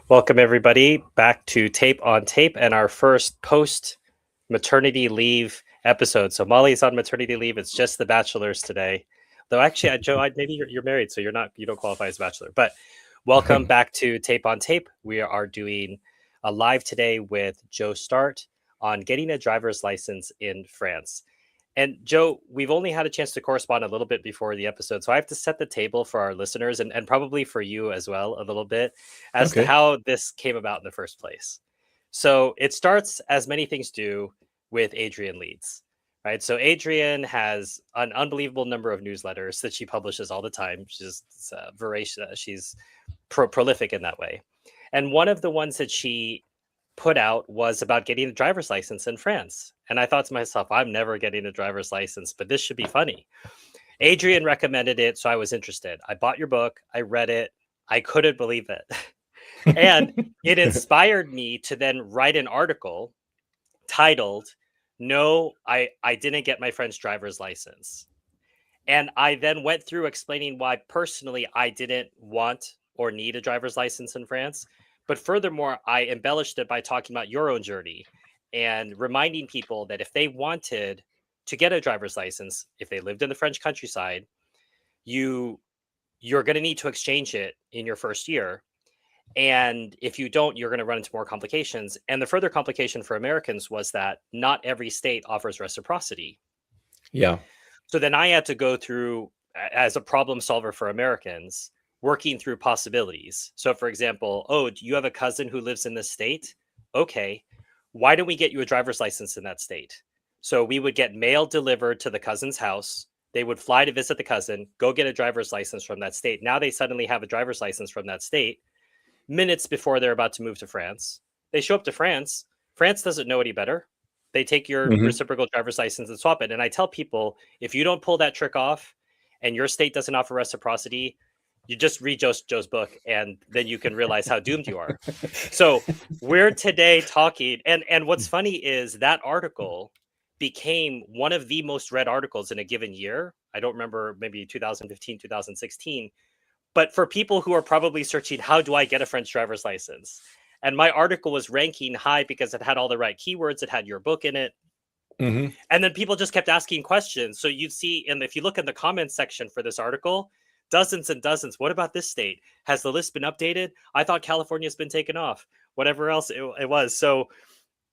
Welcome, everybody, back to Tape on Tape and our first post maternity leave episode. So, Molly's on maternity leave. It's just the bachelors today. Though, actually, Joe, maybe you're married, so you don't qualify as a bachelor. But welcome back to Tape on Tape. We are doing a live today with Joe Start on getting a driver's license in France. And Joe, we've only had a chance to correspond a little bit before the episode, so I have to set the table for our listeners and probably for you as well a little bit as to Okay. how this came about in the first place. So it starts, as many things do, with Adrienne Leeds, right? So Adrienne has an unbelievable number of newsletters that she publishes all the time. She's voracious. She's prolific in that way. And one of the ones that she put out was about getting a driver's license in France. And I thought to myself, I'm never getting a driver's license, but this should be funny. Adrienne recommended it, so I was interested. I bought your book, I read it, I couldn't believe it. And it inspired me to then write an article titled, No, I didn't get my French driver's license. And I then went through explaining why personally I didn't want or need a driver's license in France. But furthermore, I embellished it by talking about your own journey and reminding people that if they wanted to get a driver's license, if they lived in the French countryside, you you're going to need to exchange it in your first year. And if you don't, you're going to run into more complications. And the further complication for Americans was that not every state offers reciprocity. Yeah. So then I had to go through, as a problem solver for Americans, working through possibilities. So, for example, oh, do you have a cousin who lives in this state? Okay, why don't we get you a driver's license in that state? So we would get mail delivered to the cousin's house. They would fly to visit the cousin, go get a driver's license from that state. Now they suddenly have a driver's license from that state minutes before they're about to move to France. They show up to France. France doesn't know any better. They take your Hmm. reciprocal driver's license and swap it. And I tell people, if you don't pull that trick off and your state doesn't offer reciprocity, you just read Joe's book and then you can realize how doomed you are. So we're today talking, and what's funny is that article became one of the most read articles in a given year. I don't remember, maybe 2015, 2016. But for people who are probably searching, how do I get a French driver's license? And my article was ranking high because it had all the right keywords. It had your book in it. Hmm. And then people just kept asking questions. So you'd see, and if you look in the comments section for this article, dozens and dozens. What about this state? Has the list been updated? I thought California's been taken off. Whatever else it was. So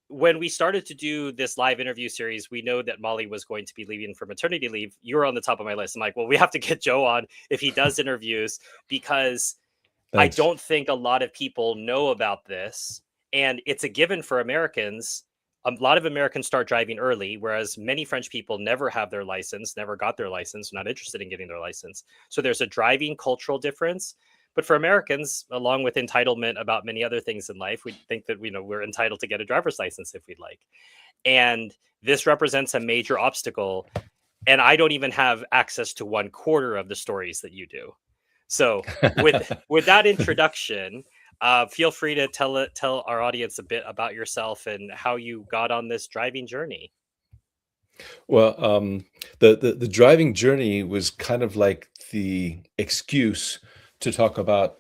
when we started to do this live interview series, we know that Molly was going to be leaving for maternity leave. You were on the top of my list. I'm like, well, we have to get Joe on if he does interviews, because I Thanks. don't think a lot of people know about this. And it's a given for Americans. A lot of Americans start driving early, whereas many French people never have their license, never got their license, not interested in getting their license. So there's a driving cultural difference. But for Americans, along with entitlement about many other things in life, we think that we're entitled to get a driver's license if we'd like. And this represents a major obstacle. And I don't even have access to 1/4 of the stories that you do. So with that introduction, feel free to tell our audience a bit about yourself and how you got on this driving journey. Well, the driving journey was kind of like the excuse to talk about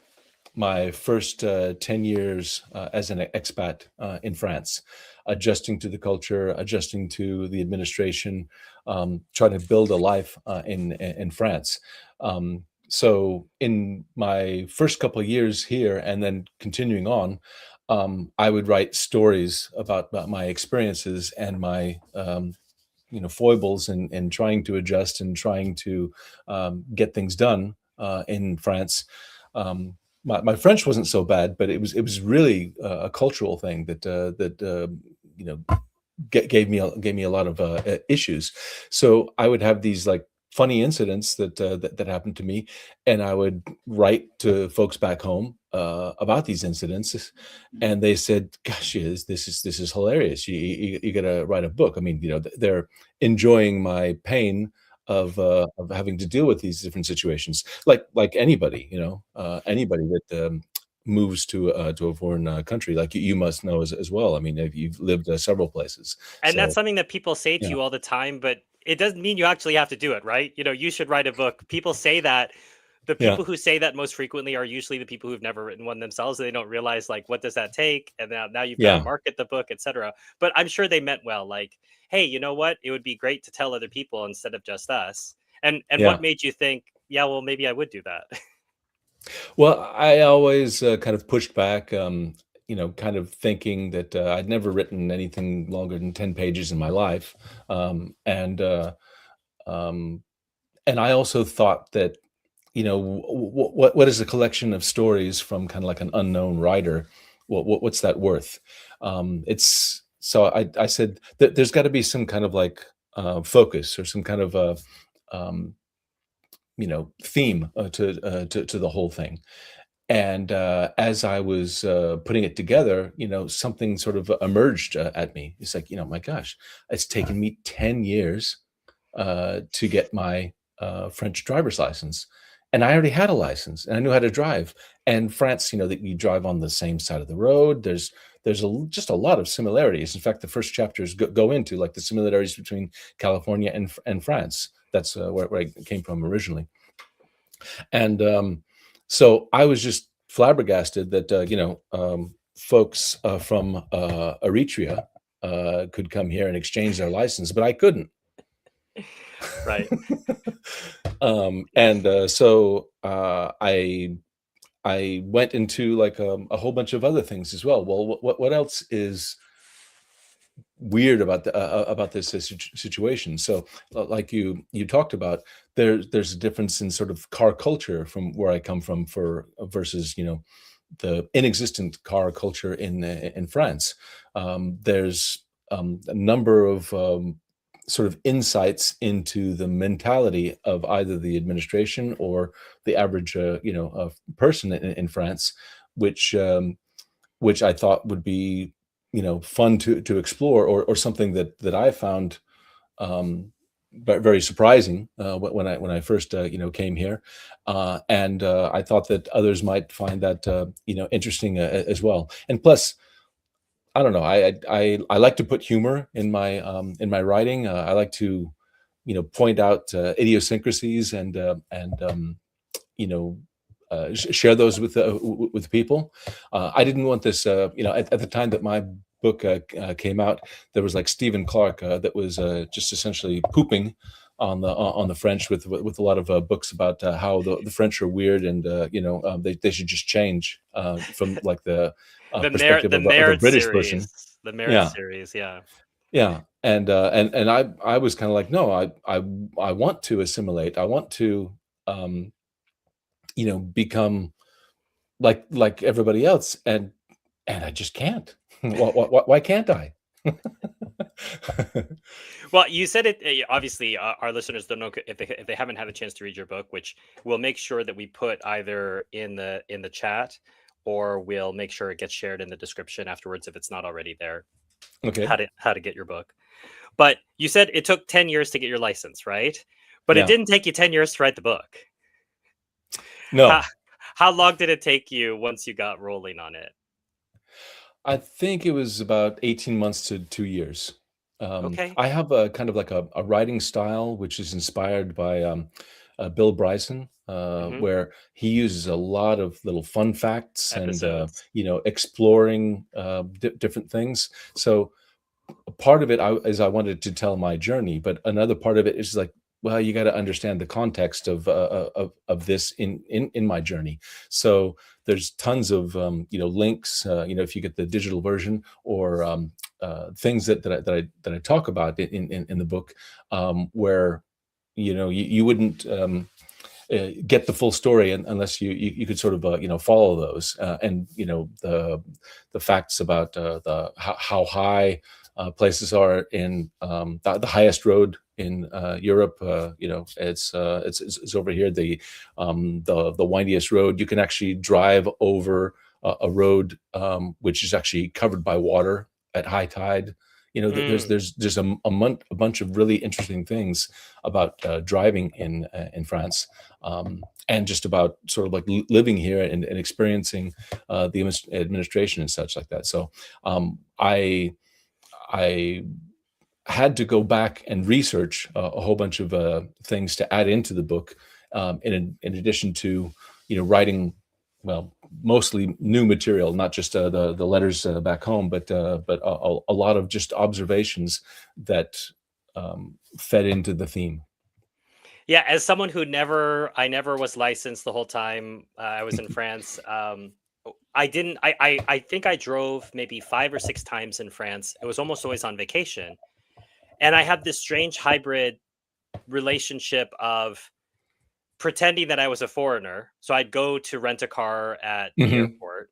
my first 10 years as an expat in France, adjusting to the culture, adjusting to the administration, trying to build a life in France. So in my first couple of years here and then continuing on, I would write stories about my experiences and my foibles and trying to adjust and trying to get things done in France. My French wasn't so bad, but it was really a cultural thing that you know gave me a lot of issues. So I would have these like funny incidents that happened to me, and I would write to folks back home about these incidents, and they said, "Gosh, this is hilarious. You got to write a book." I mean, they're enjoying my pain of having to deal with these different situations, like anybody, anybody that moves to a foreign country, like you must know as well. I mean, if you've lived several places, And that's so something that people say to yeah. you all the time, but it doesn't mean you actually have to do it, right? You should write a book. People say that, The Yeah. people who say that most frequently are usually the people who've never written one themselves. And they don't realize like what does that take, and now you've got to Yeah. market the book, etc. But I'm sure they meant well. Like, hey, you know what? It would be great to tell other people instead of just us. And what Yeah. made you think, yeah, well, maybe I would do that? Well, I always kind of pushed back, kind of thinking that I'd never written anything longer than 10 pages in my life. Um, and uh, um, and I also thought that, what is a collection of stories from kind of like an unknown writer? What's that worth? It's so I said that there's got to be some kind of like focus or some kind of um, theme to the whole thing. And as I was putting it together, something sort of emerged at me. It's like, my gosh, it's taken me 10 years to get my French driver's license. And I already had a license and I knew how to drive. And France, that you drive on the same side of the road. Just a lot of similarities. In fact, the first chapters go into like the similarities between California and France. That's where I came from originally. And so I was just flabbergasted that folks from Eritrea could come here and exchange their license, but I couldn't. Right. And so I went into like a whole bunch of other things as well. Well, what else is weird about this situation? So, like you talked about, there's a difference in sort of car culture from where I come from for versus the inexistent car culture in France. There's a number of sort of insights into the mentality of either the administration or the average person in France, which which I thought would be fun to explore, or something that I found very surprising when I first came here, and I thought that others might find that interesting as well. And plus, I don't know, I like to put humor in my writing. I like to point out idiosyncrasies and you know, share those with people. I didn't want this. At the time that my book came out, there was like Stephen Clark that was just essentially pooping on the French with a lot of books about how the French are weird, and they should just change from like the perspective The of a Merit British person. series. The Merit Yeah, series, yeah. yeah, and I was kind of like, no, I want to assimilate. I want to um, become like everybody else, and I just can't. Why can't I? Well, you said it. Obviously, our listeners don't know if they haven't had a chance to read your book, which we'll make sure that we put either in the chat, or we'll make sure it gets shared in the description afterwards if it's not already there. Okay. How to get your book. But you said it took 10 years to get your license, right? But it Yeah. didn't take you 10 years to write the book. How No, how long did it take you once you got rolling on it? I think it was about 18 months to 2 years. Okay. I have a kind of like a writing style which is inspired by Bill Bryson, Hmm. where he uses a lot of little fun facts and Episodes. exploring different things. So a part of it is I wanted to tell my journey, but another part of it is like, well, you got to understand the context of this in my journey. So there's tons of links. If you get the digital version, or things that I talk about in the book, where you wouldn't get the full story unless you could sort of follow those, and the facts about the how high places are in the highest road in Europe. It's over here, the windiest road. You can actually drive over a road which is actually covered by water at high tide. Mm. There's a bunch of really interesting things about driving in France, and just about sort of like living here and experiencing the administration and such like that. So I had to go back and research a whole bunch of things to add into the book, in addition to, writing, well, mostly new material, not just the letters back home, but a lot of just observations that fed into the theme. Yeah, as someone who I never was licensed the whole time I was in France. I didn't. I think I drove maybe 5 or 6 times in France. It was almost always on vacation, and I had this strange hybrid relationship of pretending that I was a foreigner. So I'd go to rent a car at the Hmm. airport,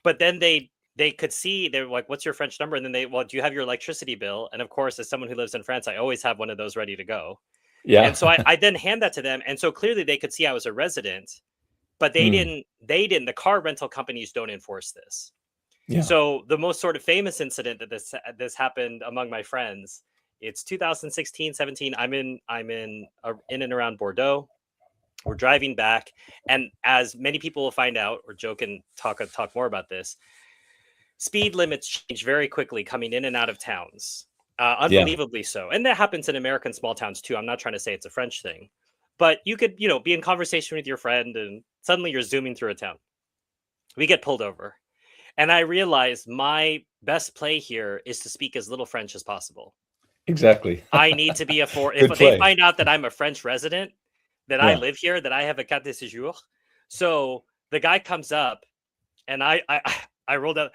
but then they could see, they were like, "What's your French number?" And then well, do you have your electricity bill? And of course, as someone who lives in France, I always have one of those ready to go. Yeah. And so I then hand that to them, and so clearly they could see I was a resident, but they Mm. didn't. They didn't. The car rental companies don't enforce this. Yeah. So the most sort of famous incident that this happened among my friends. It's 2016, 17. In and around Bordeaux. We're driving back, and as many people will find out, or joke and talk more about this, speed limits change very quickly coming in and out of towns, Yeah. unbelievably so. And that happens in American small towns too. I'm not trying to say it's a French thing, but you could, be in conversation with your friend, and suddenly you're zooming through a town. We get pulled over, and I realize my best play here is to speak as little French as possible. Exactly. I need to be if Good they play. find out that I'm a French resident, that I Yeah. live here, that I have a carte de séjour. So the guy comes up, and I rolled out,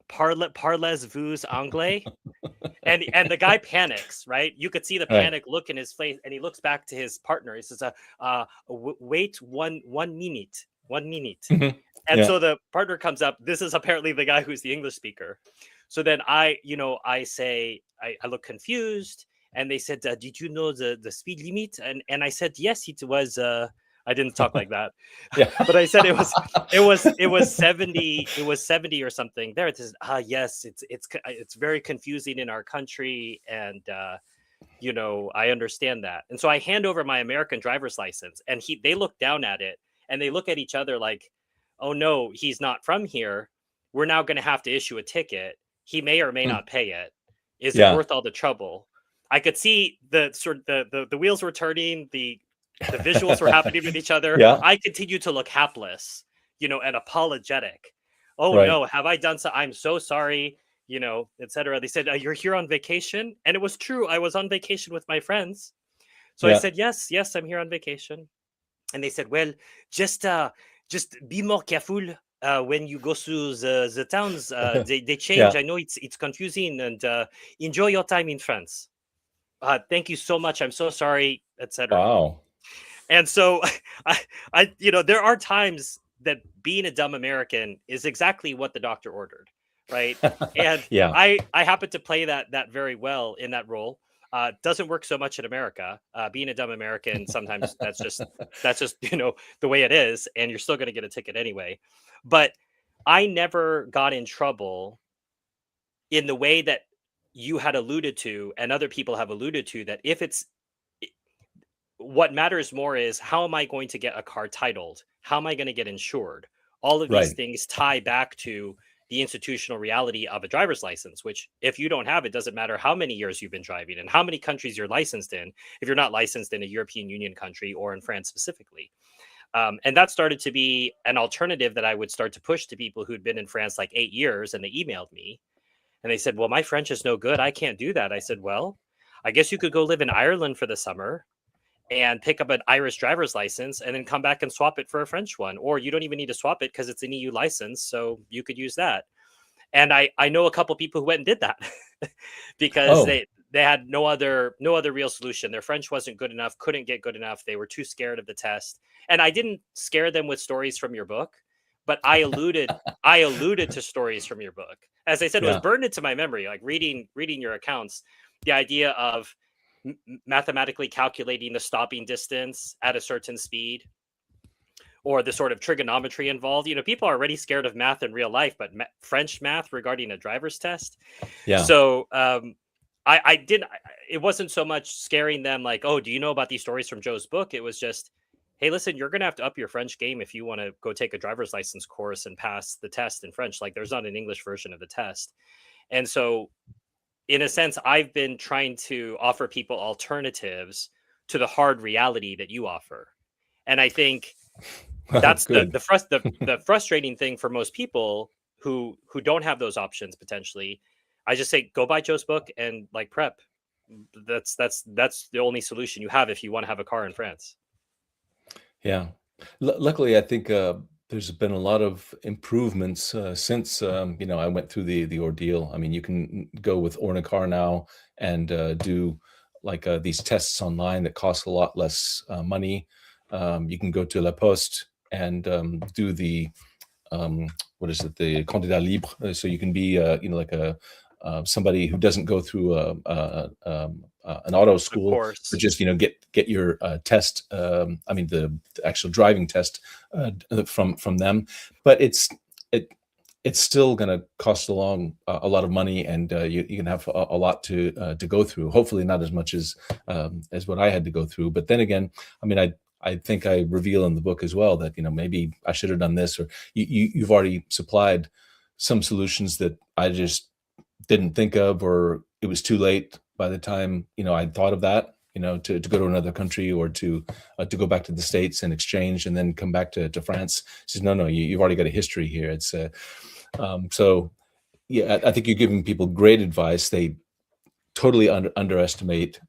parlez-vous anglais? And the guy panics, right? You could see the Right. panic look in his face, and he looks back to his partner. He says, wait one minute, 1 minute." Hmm. And Yeah. so the partner comes up. This is apparently the guy who's the English speaker. So then I say, I look confused, and they said, "Did you know the speed limit?" And I said, "Yes, it was." I didn't talk like that, Yeah. but I said it was 70. It was 70 or something. There it is. Yes, it's very confusing in our country, and I understand that. And so I hand over my American driver's license, and they look down at it, and they look at each other like, "Oh no, he's not from here. We're now going to have to issue a ticket. He may or may Mm. not pay it. Is it Yeah. worth all the trouble?" I could see the wheels were turning, the visuals were happening with each other. Yeah. I continued to look hapless, and apologetic. "Oh Right. no, have I done so? I'm so sorry." Etc. They said, "You're here on vacation," and it was true. I was on vacation with my friends. So I Yeah. said, "Yes, yes, I'm here on vacation." And they said, "Well, just be more careful when you go through the towns. They change. Yeah. I know it's confusing, and enjoy your time in France. Thank you so much. I'm so sorry," etc. Wow. And so there are times that being a dumb American is exactly what the doctor ordered, right? And Yeah. I happen to play that very well in that role. Doesn't work so much in America. Being a dumb American, sometimes that's just the way it is, and you're still going to get a ticket anyway. But I never got in trouble in the way that you had alluded to, and other people have alluded to, that if it's what matters more is, how am I going to get a car titled? How am I going to get insured? All of these Right. things tie back to the institutional reality of a driver's license, which, if you don't have it, doesn't matter how many years you've been driving and how many countries you're licensed in, if you're not licensed in a European Union country or in France specifically. And that started to be an alternative that I would start to push to people who'd been in France like 8 years, and they emailed me and they said, "Well, my French is no good. I can't do that." I said, "Well, I guess you could go live in Ireland for the summer and pick up an Irish driver's license and then come back and swap it for a French one. Or you don't even need to swap it because it's an EU license. So you could use that." And I know a couple people who went and did that because Oh. they had no other real solution. Their French wasn't good enough, couldn't get good enough. They were too scared of the test. And I didn't scare them with stories from your book, but I alluded to stories from your book. As I said, it was Yeah. burned into my memory, like reading your accounts, the idea of mathematically calculating the stopping distance at a certain speed, or the sort of trigonometry involved. People are already scared of math in real life, but French math regarding a driver's test. Yeah. So I did. It wasn't so much scaring them like, "Oh, do you know about these stories from Joe's book?" It was just, "Hey, listen, you're going to have to up your French game if you want to go take a driver's license course and pass the test in French. Like, there's not an English version of the test." And so, in a sense, I've been trying to offer people alternatives to the hard reality that you offer. And I think Oh, that's good. the frustrating thing for most people who don't have those options potentially. I just say go buy Joe's book and like prep. That's the only solution you have if you want to have a car in France. Yeah. Luckily, I think there's been a lot of improvements since I went through the ordeal. I mean, you can go with Ornicar now and do like these tests online that cost a lot less money. You can go to La Poste and do the what is it, the candidat libre. So you can be, like a somebody who doesn't go through an auto Of school, but course, just get your test. I mean, the actual driving test from them. But it it's still going to cost a lot of money, and you can have a lot to go through. Hopefully, not as much as what I had to go through. But then again, I mean, I think I reveal in the book as well that maybe I should have done this, or you've already supplied some solutions that I just didn't think of, or it was too late by the time I'd thought of that. To go to another country, or to go back to the States and exchange, and then come back to France. She says, no, you've already got a history here. It's so yeah, I think you're giving people great advice. They totally underestimate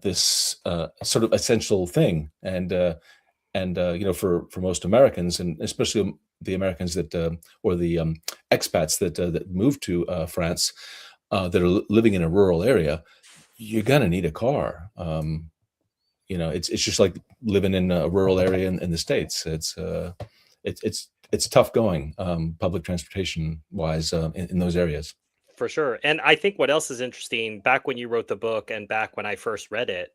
this sort of essential thing, and for most Americans, and especially the Americans that or the expats that move to France, that are living in a rural area, you're gonna need a car. It's just like living in a rural area in the States. It's tough going, public transportation wise, in those areas. for sure. And I think what else is interesting, back when you wrote the book and back when I first read it,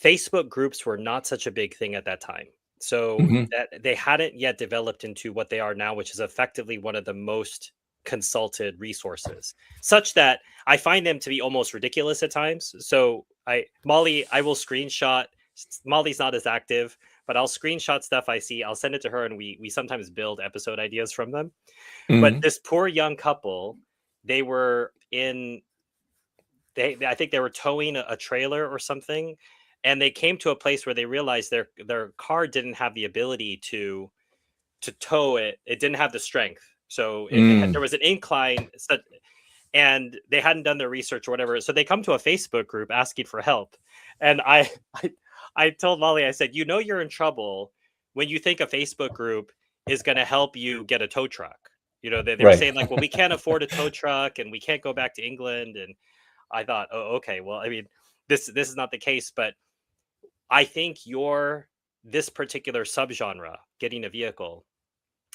Facebook groups were not such a big thing at that time. So Hmm. that they hadn't yet developed into what they are now, which is effectively one of the most consulted resources, such that I find them to be almost ridiculous at times. So Molly, I will screenshot. Molly's not as active, but I'll screenshot stuff I see. I'll send it to her, and we sometimes build episode ideas from them. But Hmm. this poor young couple, they were in I think they were towing a trailer or something, and they came to a place where they realized their car didn't have the ability to tow it. It didn't have the strength. So there Mm. was an incline, and they hadn't done their research or whatever. So they come to a Facebook group asking for help. And I, I told Molly, I said, you're in trouble when you think a Facebook group is going to help you get a tow truck. They were Right. saying like, well, we can't afford a tow truck and we can't go back to England. And I thought, oh, okay, well, I mean, this is not the case, but I think this particular subgenre, getting a vehicle,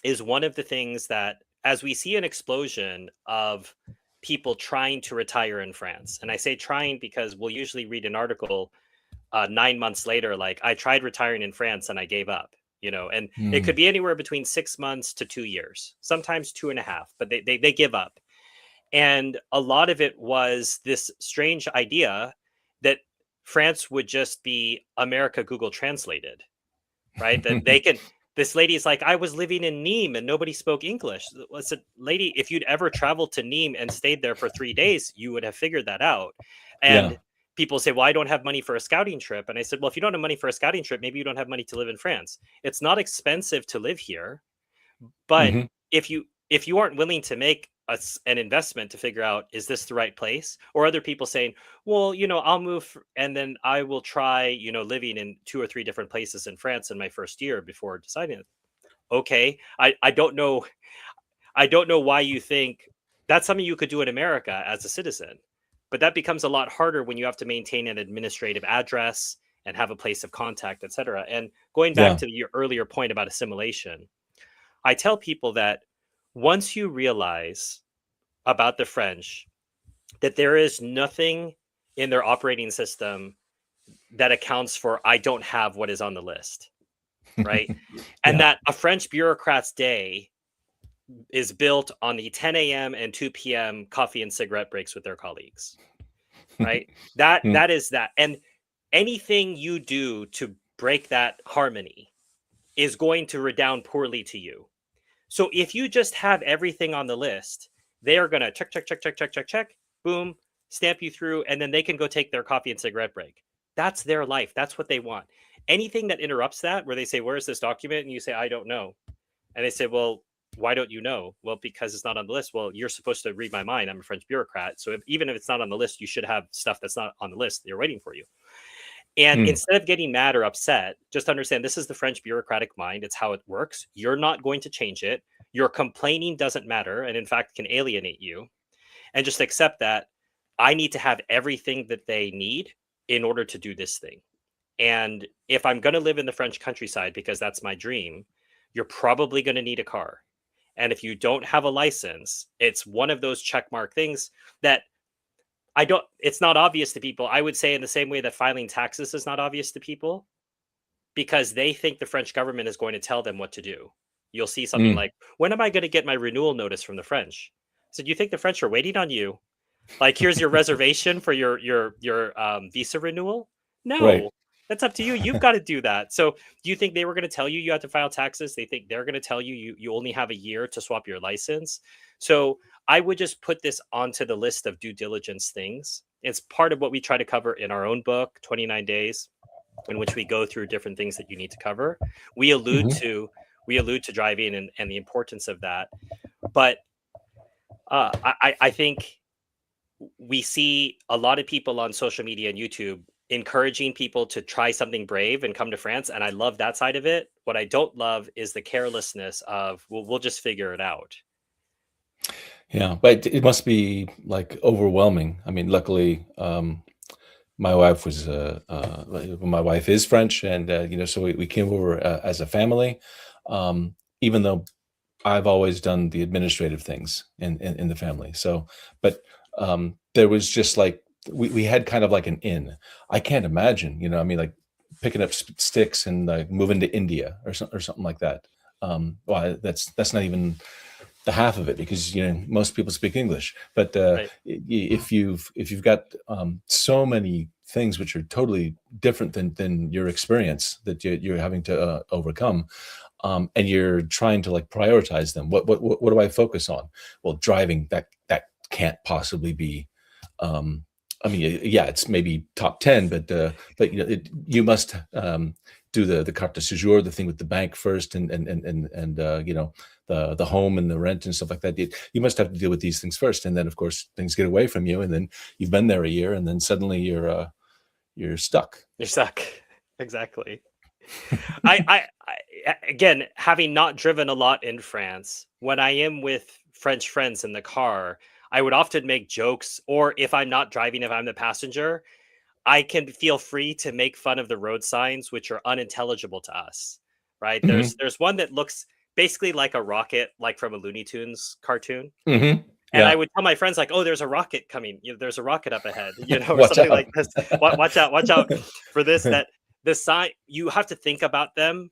is one of the things that, as we see an explosion of people trying to retire in France, and I say trying because we'll usually read an article 9 months later, like I tried retiring in France and I gave up. And it could Mm. be anywhere between 6 months to 2 years, sometimes two and a half, but they give up. And a lot of it was this strange idea that France would just be America Google translated, right? That they can. This lady is like, I was living in Nîmes and nobody spoke English. I said, lady, if you'd ever traveled to Nîmes and stayed there for 3 days, you would have figured that out. Yeah. And people say, well, I don't have money for a scouting trip. And I said, well, if you don't have money for a scouting trip, maybe you don't have money to live in France. It's not expensive to live here, but Hmm. if you aren't willing to make an investment to figure out, is this the right place, or other people saying, well, I'll move and then I will try living in two or three different places in France in my first year before deciding. Okay, I don't know why you think that's something you could do in America as a citizen, but that becomes a lot harder when you have to maintain an administrative address and have a place of contact, etc. And going back Yeah. to your earlier point about assimilation, I tell people that once you realize about the French that there is nothing in their operating system that accounts for I don't have what is on the list, right? And Yeah. that a French bureaucrat's day is built on the 10 a.m. and 2 p.m. coffee and cigarette breaks with their colleagues, right? That Mm. that is that. And anything you do to break that harmony is going to redound poorly to you. So if you just have everything on the list, they are going to check, check, check, check, check, check, check, boom, stamp you through, and then they can go take their coffee and cigarette break. That's their life. That's what they want. Anything that interrupts that, where they say, "Where is this document?" and you say, "I don't know," and they say, "Well, why don't you know?" "Well, because it's not on the list." "Well, you're supposed to read my mind. I'm a French bureaucrat, so even if it's not on the list, you should have stuff that's not on the list. They're waiting for you." And Mm, instead of getting mad or upset, just understand this is the French bureaucratic mind. It's how it works. You're not going to change it. Your complaining doesn't matter, and in fact, can alienate you. And just accept that I need to have everything that they need in order to do this thing. And if I'm going to live in the French countryside because that's my dream, you're probably going to need a car. And if you don't have a license, it's one of those check mark things that I don't, it's not obvious to people. I would say, in the same way that filing taxes is not obvious to people, because they think the French government is going to tell them what to do. You'll see something mm, like, "When am I going to get my renewal notice from the French?" So, do you think the French are waiting on you? Like, here's your reservation for your visa renewal. right. No, that's up to you. You've got to do that. So, do you think they were going to tell you you have to file taxes? They think they're going to tell you you only have a year to swap your license. So, I would just put this onto the list of due diligence things. It's part of what we try to cover in our own book, 29 Days, in which we go through different things that you need to cover. We allude Mhm. to we allude to driving and the importance of that. But I think we see a lot of people on social media and YouTube encouraging people to try something brave and come to France. And I love that side of it. What I don't love is the carelessness of, well, we'll just figure it out. Yeah, but it must be, like, overwhelming. I mean, luckily, my wife was, my wife is French, and, so we came over, as a family, even though I've always done the administrative things in the family. So, but there was just like we had kind of like an in. I can't imagine, I mean, like picking up sticks and like moving to India or something like that. Well, that's not even the half of it because most people speak English. But Right. if you've got so many things which are totally different than your experience that you're having to overcome, and you're trying to like prioritize them. What do I focus on? Well, driving, that can't possibly be. Um, I mean, yeah, it's maybe top 10, but you must do the carte de séjour, the thing with the bank first, and the home and the rent and stuff like that. You must have to deal with these things first, and then of course things get away from you, and then you've been there a year, and then suddenly you're stuck. You're stuck. Exactly. Again, having not driven a lot in France, when I am with French friends in the car, I would often make jokes, or if I'm not driving, if I'm the passenger, I can feel free to make fun of the road signs, which are unintelligible to us, right? Hmm. There's one that looks basically like a rocket, like from a Looney Tunes cartoon. Hmm. And I Yeah. would tell my friends like, "Oh, there's a rocket coming. There's a rocket up ahead," or Watch something like out. this. Watch out for this. That the sign, you have to think about them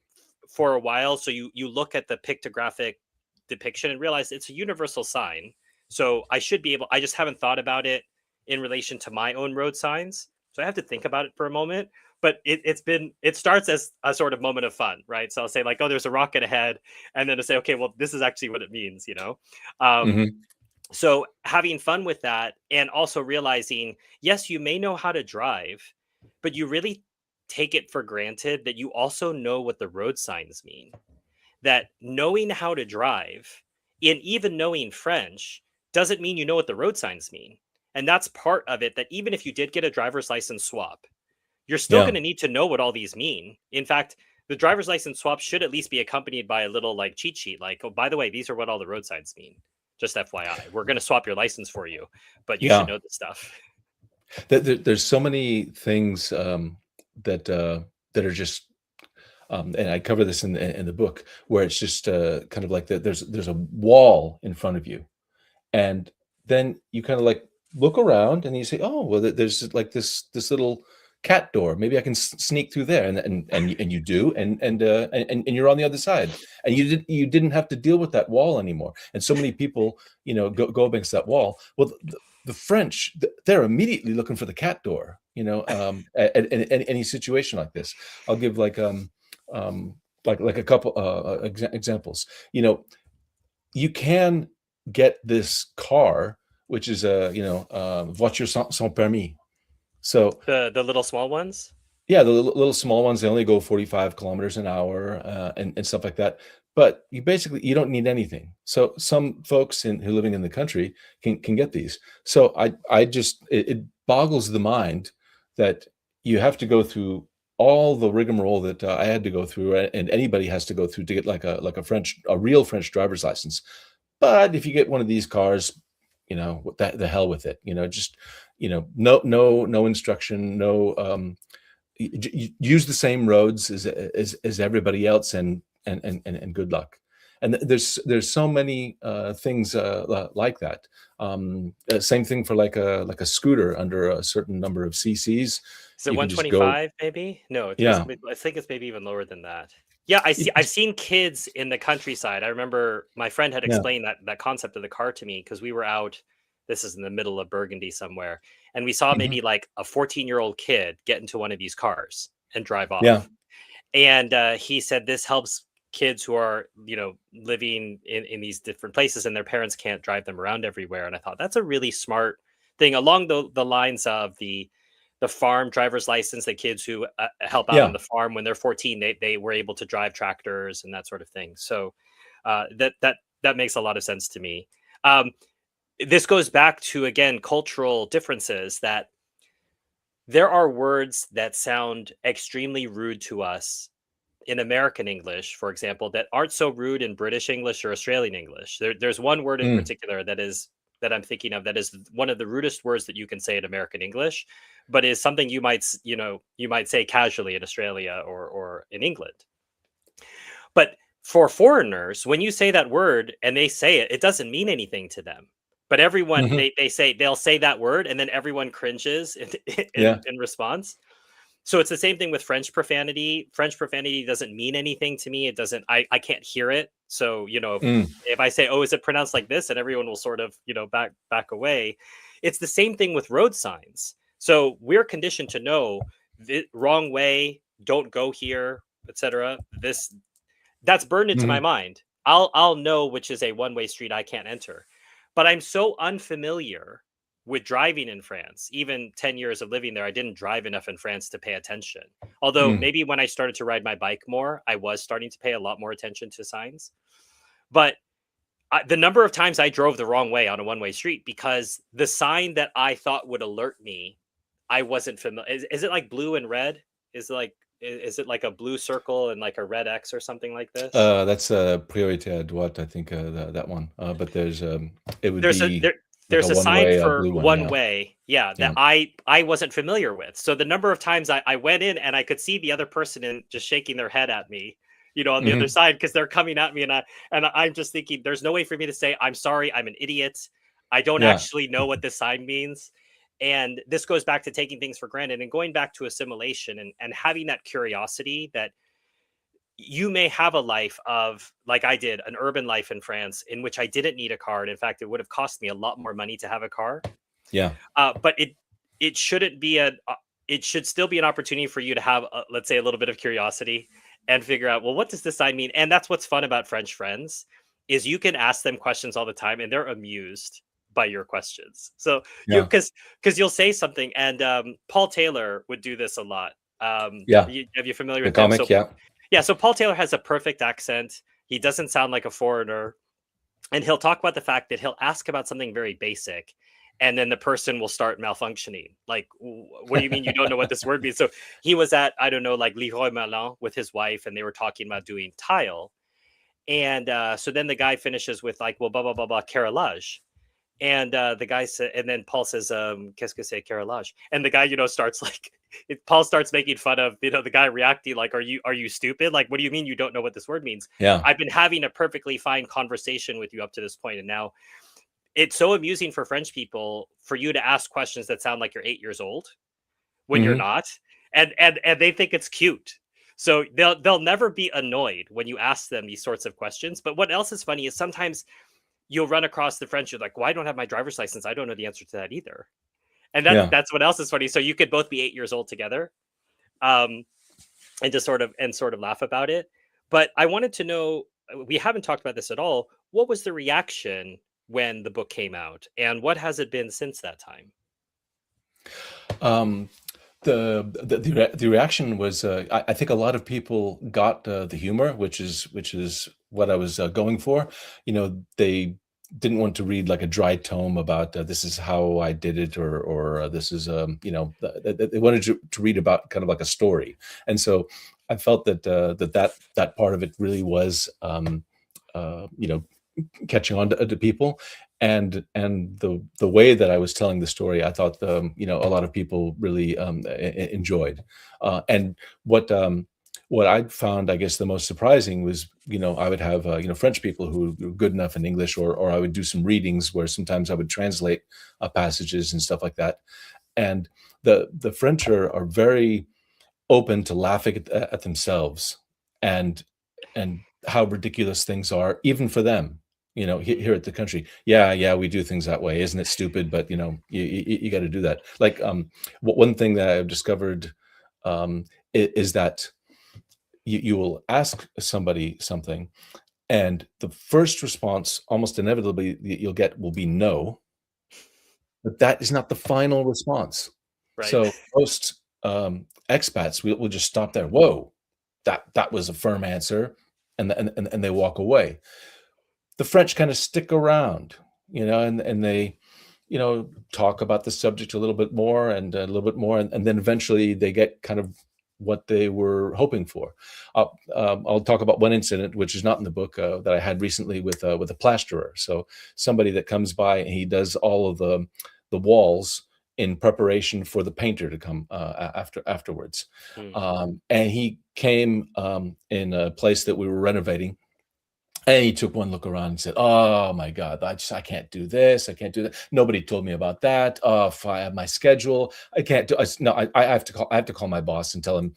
for a while. So you look at the pictographic depiction and realize it's a universal sign. So I should be able. I just haven't thought about it in relation to my own road signs. So I have to think about it for a moment. But it starts as a sort of moment of fun, right? So I'll say like, "Oh, there's a rocket ahead," and then to say, "Okay, well, this is actually what it means." Um, Hmm. so having fun with that, and also realizing, yes, you may know how to drive, but you really take it for granted that you also know what the road signs mean. That knowing how to drive, and even knowing French, doesn't mean you know what the road signs mean. And that's part of it, that even if you did get a driver's license swap, you're still going Yeah. to need to know what all these mean. In fact, the driver's license swap should at least be accompanied by a little like cheat sheet, like, "Oh, by the way, these are what all the road signs mean. Just FYI, we're going to swap your license for you, but you should Yeah. know this stuff." There's so many things that that are just, and I cover this in the book, where it's just kind of like there's a wall in front of you, and then you kind of like look around and you say, "Oh, well, there's like this little cat door. Maybe I can sneak through there." And you do, and you're on the other side, and you didn't have to deal with that wall anymore. And so many people, go against that wall. Well, the French, they're immediately looking for the cat door. At any situation like this, I'll give um, like a couple examples. You can get this car, which is a voiture sans permis. So The little small ones. Yeah, the little small ones, they only go 45 kilometers an hour, and stuff like that. But you don't need anything. So some folks who living in the country can get these. So I just it boggles the mind that you have to go through all the rigmarole that I had to go through, and anybody has to go through to get a real French driver's license. But if you get one of these cars, what the hell with it. Just no instruction, no use the same roads as everybody else, and good luck. And there's so many things like that. Same thing for like a scooter under a certain number of cc's. Is it You can just go. 125 maybe? No, Yeah. I think it's maybe even lower than that. Yeah, I've It- seen kids in the countryside. I remember my friend had yeah. explained that concept of the car to me because we were out, this is in the middle of Burgundy somewhere, and we saw Mhm. maybe like a 14-year-old kid get into one of these cars and drive Yeah. off. And he said this helps kids who are, living in these different places and their parents can't drive them around everywhere. And I thought that's a really smart thing along the lines of the farm driver's license. The kids who help out on Yeah. the farm when they're 14, they were able to drive tractors and that sort of thing. So that makes a lot of sense to me. Um, this goes back to, again, cultural differences, that there are words that sound extremely rude to us in American English, for example, that aren't so rude in British English or Australian English. There's one word in Mm. particular that I'm thinking of that is one of the rudest words that you can say in American English, but is something you might say casually in Australia or in England. But for foreigners, when you say that word and they say it, it doesn't mean anything to them. But everyone Mhm. they'll say that word and then everyone cringes Yeah. in response. So it's the same thing with French profanity. French profanity doesn't mean anything to me. It doesn't I can't hear it. So, Mm. if I say, "Oh, is it pronounced like this?" and everyone will sort of, back away. It's the same thing with road signs. So we're conditioned to know the wrong way, don't go here, etc. This That's burned into my Mhm. mind. I'll know which is a one-way street I can't enter. But I'm so unfamiliar with driving in France. Even 10 years of living there, I didn't drive enough in France to pay attention. Although Mm. maybe when I started to ride my bike more, I was starting to pay a lot more attention to signs. But the number of times I drove the wrong way on a one-way street because the sign that I thought would alert me, I wasn't familiar. Is it like blue and red? Is it like a blue circle and like a red X or something like this? That's priorité à droite, I think, that one. But it would There's a be there like a there's a sign one-way, a for blue one. one Yeah. way, yeah, that Yeah. I wasn't familiar with. So the number of times I went in and I could see the other person in just shaking their head at me, on the other Mhm. side because they're coming at me, and I'm just thinking there's no way for me to say, "I'm sorry, I'm an idiot. I don't Yeah. actually know what this sign means." And this goes back to taking things for granted and going back to assimilation and having that curiosity that you may have a life of, like I did, an urban life in France in which I didn't need a car. And in fact, it would have cost me a lot more money to have a car. Yeah. But it shouldn't be it should still be an opportunity for you to have, let's say, a little bit of curiosity and figure out, well, what does this sign mean? And that's what's fun about French friends is you can ask them questions all the time and they're amused by your questions. So Yeah. because you'll say something, and Paul Taylor would do this a lot. Yeah. Have you familiar The with him? So comic, yeah. yeah, so Paul Taylor has a perfect accent. He doesn't sound like a foreigner. And he'll talk about the fact that he'll ask about something very basic. And then the person will start malfunctioning. Like, what do you mean you don't know what this word means? So he was at, I don't know, like Leroy Merlin with his wife, and they were talking about doing tile. And so then the guy finishes with, like, well, blah, blah, blah, blah, carrelage. And the guy said, and then Paul says, "Qu'est-ce que c'est carrelage?" And the guy, starts like, Paul starts making fun of, the guy reacting like, "Are you stupid? Like, what do you mean you don't know what this word means? Yeah. I've been having a perfectly fine conversation with you up to this point, and now it's so amusing for French people for you to ask questions that sound like you're 8 years old when you're Mhm. not, and they think it's cute." So they'll never be annoyed when you ask them these sorts of questions. But what else is funny is sometimes you'll run across the French. You're like, "Well, I don't have my driver's license. I don't know the answer to that either." And Yeah. that's what else is funny. So you could both be 8 years old together, um, and just sort of laugh about it. But I wanted to know, we haven't talked about this at all. What was the reaction when the book came out, and what has it been since that time? Um, The reaction was, I think a lot of people got the humor, which is what I was going for. They didn't want to read like a dry tome about this is how I did it, or this is they wanted to read about kind of like a story. And so I felt that part of it really was you know catching on to people, and the way that I was telling the story, I thought a lot of people really enjoyed. And what I found, I guess, the most surprising was, I would have French people who were good enough in English, or I would do some readings where sometimes I would translate passages and stuff like that. And the French are very open to laughing at themselves, and how ridiculous things are, even for them. Mm, Here at the country, yeah, we do things that way. Isn't it stupid? But you got to do that. Like, one thing that I've discovered is that you will ask somebody something, and the first response, almost inevitably, you'll get will be no, but that is not the final response. right. So most expats will just stop there. Whoa, that was a firm answer, and they walk away. The French kind of stick around, and they, talk about the subject a little bit more, and a little bit more, and then eventually they get kind of what they were hoping for. I'll talk about one incident, which is not in the book, that I had recently with a plasterer. So somebody that comes by, and he does all of the walls in preparation for the painter to come afterwards. Mm. And he came in a place that we were renovating, and he took one look around and said, "Oh my God, I can't do this. I can't do that. Nobody told me about that. Oh, if I have my schedule, I can't do. No, I have to call. I have to call my boss and tell him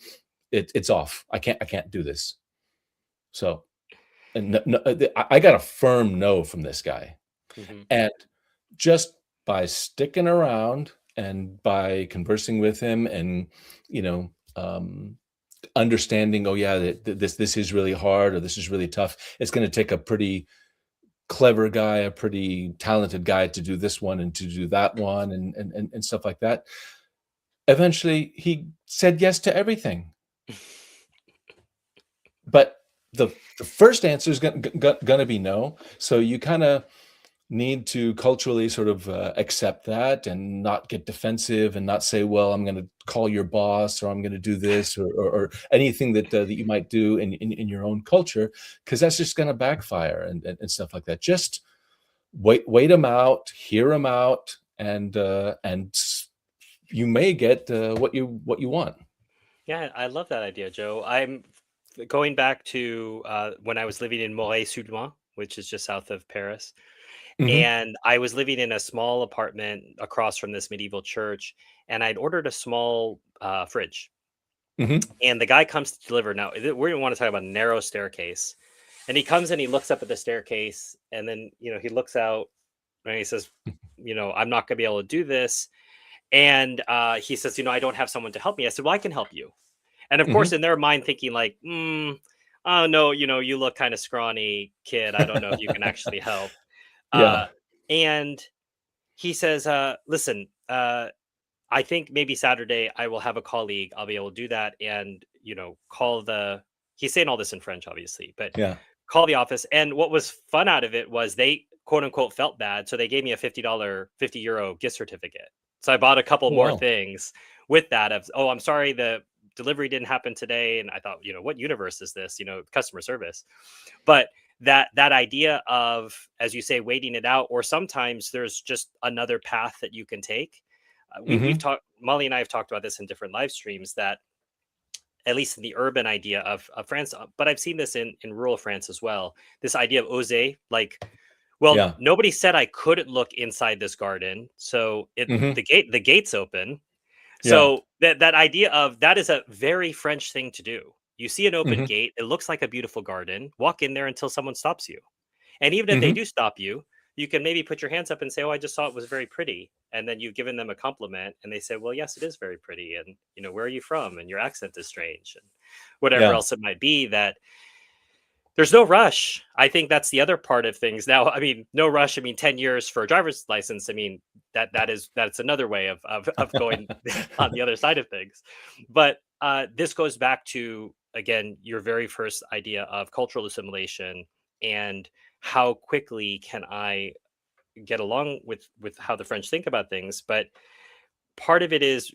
it's off. I can't do this." So, and no, I got a firm no from this guy, Hmm. and just by sticking around and by conversing with him, and you know, um, understanding, oh yeah, this is really hard, or this is really tough. It's going to take a pretty clever guy, a pretty talented guy to do this one and to do that one, and stuff like that. Eventually, he said yes to everything, but the first answer is gonna be no. So you kind of need to culturally sort of accept that, and not get defensive, and not say, well, I'm going to call your boss, or I'm going to do this, or anything that you might do in your own culture, because that's just going to backfire, and stuff like that. Just wait them out, hear them out, and you may get what you want. Yeah, I love that idea, Joe. I'm going back to when I was living in Moret-sur-Loing, which is just south of Paris. Hmm. And I was living in a small apartment across from this medieval church, and I'd ordered a small fridge. Hmm. And the guy comes to deliver. Now, we don't want to talk about a narrow staircase. And he comes and he looks up at the staircase, and then, he looks out and he says, I'm not going to be able to do this. And he says, I don't have someone to help me. I said, well, I can help you. And of course, Hmm. in their mind, thinking like, oh no, you look kind of scrawny, kid. I don't know if you can actually help. Yeah. Uh, and he says, listen, I think maybe Saturday I will have a colleague. I'll be able to do that, and call the. He's saying all this in French, obviously, but Yeah. call the office. And what was fun out of it was they quote unquote felt bad, so they gave me a €50 gift certificate. So I bought a couple Oh, more wow. things with that. Of, oh, I'm sorry, the delivery didn't happen today, and I thought, what universe is this? Customer service. But that idea of, as you say, waiting it out, or sometimes there's just another path that you can take. We've Hmm. talked, Molly and I have talked about this in different live streams, that at least in the urban idea of France, but I've seen this in rural France as well. This idea of oser, like, well, Yeah. nobody said I couldn't look inside this garden, so Hmm. the gate's open. Yeah. So that idea of that is a very French thing to do. You see an open Hmm. gate, it looks like a beautiful garden. Walk in there until someone stops you. And even if they Hmm. do stop you, you can maybe put your hands up and say, "Oh, I just saw it was very pretty." And then you've given them a compliment, and they say, "Well, yes, it is very pretty." And where are you from? And your accent is strange, and whatever Yeah. else it might be. That there's no rush. I think that's the other part of things. Now, I mean, no rush. I mean, 10 years for a driver's license. I mean, that's another way of going on the other side of things. But this goes back to, again, your very first idea of cultural assimilation, and how quickly can I get along with how the French think about things. But part of it is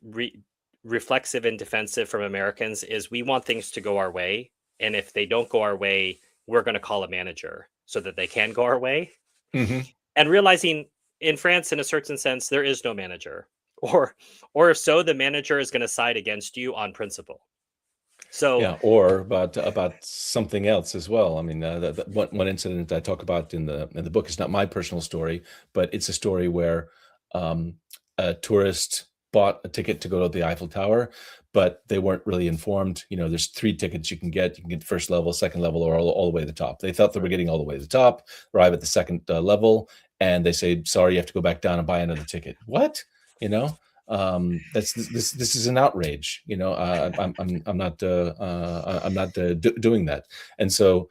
reflexive and defensive from Americans, is we want things to go our way, and if they don't go our way, we're going to call a manager so that they can go our way. Hmm. And realizing, in France, in a certain sense, there is no manager, or if so, the manager is going to side against you on principle. So, Yeah, or about something else as well. I mean, one incident I talk about in the book is not my personal story, but it's a story where um, a tourist bought a ticket to go to the Eiffel Tower, but they weren't really informed. You know, there's three tickets you can get. You can get first level, second level, or all the way to the top. They thought they were right. getting all the way to the top, arrive at the second level, and they say, "Sorry, you have to go back down and buy another ticket." What? You know? This is an outrage. You know, I'm not doing that. And so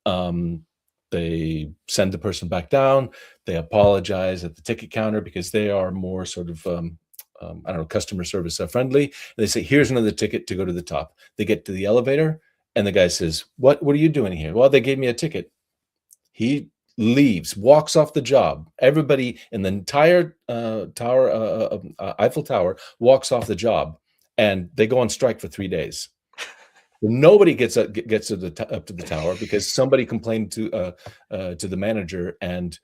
um, they send the person back down. They apologize at the ticket counter because they are more sort of I don't know, customer service friendly. And they say, "Here's another ticket to go to the top." They get to the elevator, and the guy says, What are you doing here?" "Well, they gave me a ticket." He leaves, walks off the job. Everybody in the entire Eiffel Tower walks off the job, and they go on strike for 3 days. Nobody gets up to the tower because somebody complained to the manager, and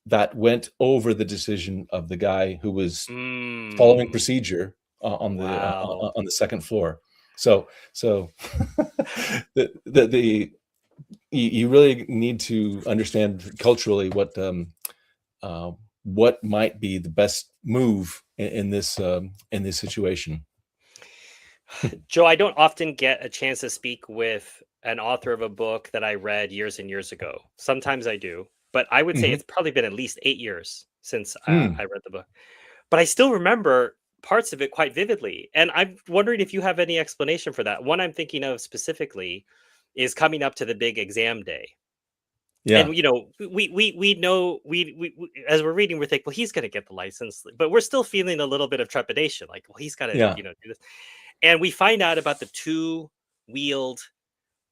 that went over the decision of the guy who was following Mm, procedure wow. on the second floor. So the you really need to understand culturally uh, what might be the best move in this situation. Joe, I don't often get a chance to speak with an author of a book that I read years and years ago. Sometimes I do, but I would say Hmm. it's probably been at least 8 years since Hmm. I read the book. But I still remember parts of it quite vividly. And I'm wondering if you have any explanation for that. One I'm thinking of specifically is coming up to the big exam day. Yeah. And we know we as we're reading, we're thinking, well, he's going to get the license, but we're still feeling a little bit of trepidation, like, well, he's got to Yeah. do this. And we find out about the two-wheeled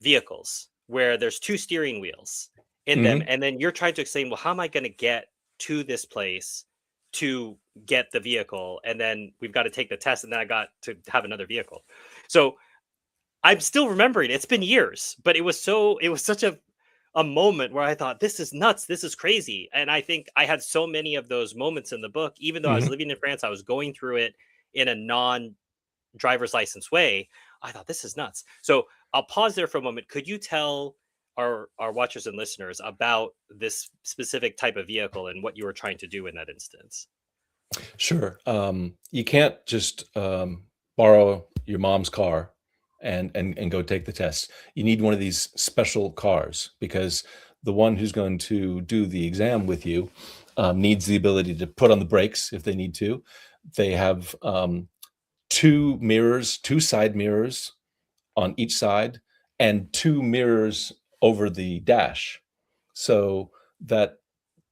vehicles where there's two steering wheels in them, Hmm. and then you're trying to explain, well, how am I going to get to this place to get the vehicle, and then we've got to take the test, and then I got to have another vehicle. So I'm still remembering, it's been years, but it was such a moment where I thought, this is nuts, this is crazy. And I think I had so many of those moments in the book. Even though I was Hmm. living in France, I was going through it in a non driver's license way. I thought, this is nuts. So I'll pause there for a moment. Could you tell our watchers and listeners about this specific type of vehicle and what you were trying to do in that instance? Sure. You can't just borrow your mom's car and go take the test. You need one of these special cars because the one who's going to do the exam with you needs the ability to put on the brakes if they need to. They have two mirrors, two side mirrors on each side, and two mirrors over the dash, so that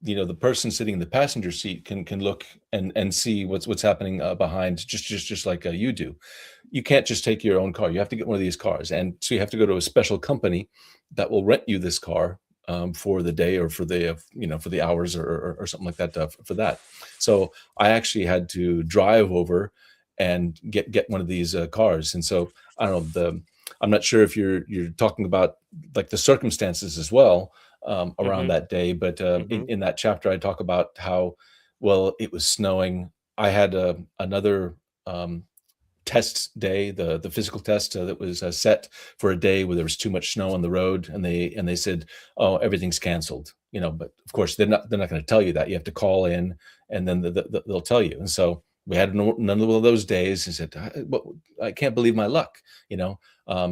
the person sitting in the passenger seat can look and see what's happening behind, just like you do. You can't just take your own car. You have to get one of these cars, and so you have to go to a special company that will rent you this car for the day or for the for the hours or something like that for that. So I actually had to drive over and get one of these cars, and so I don't know the. I'm not sure if you're talking about like the circumstances as well around Hmm. that day. But Hmm. in that chapter, I talk about how, well, it was snowing. I had another um, test day, the physical test that was set for a day where there was too much snow on the road, and they said, "Oh, everything's canceled." But of course they're not going to tell you that. You have to call in, and then they'll tell you. And so we had none of those days. He said, I can't believe my luck,"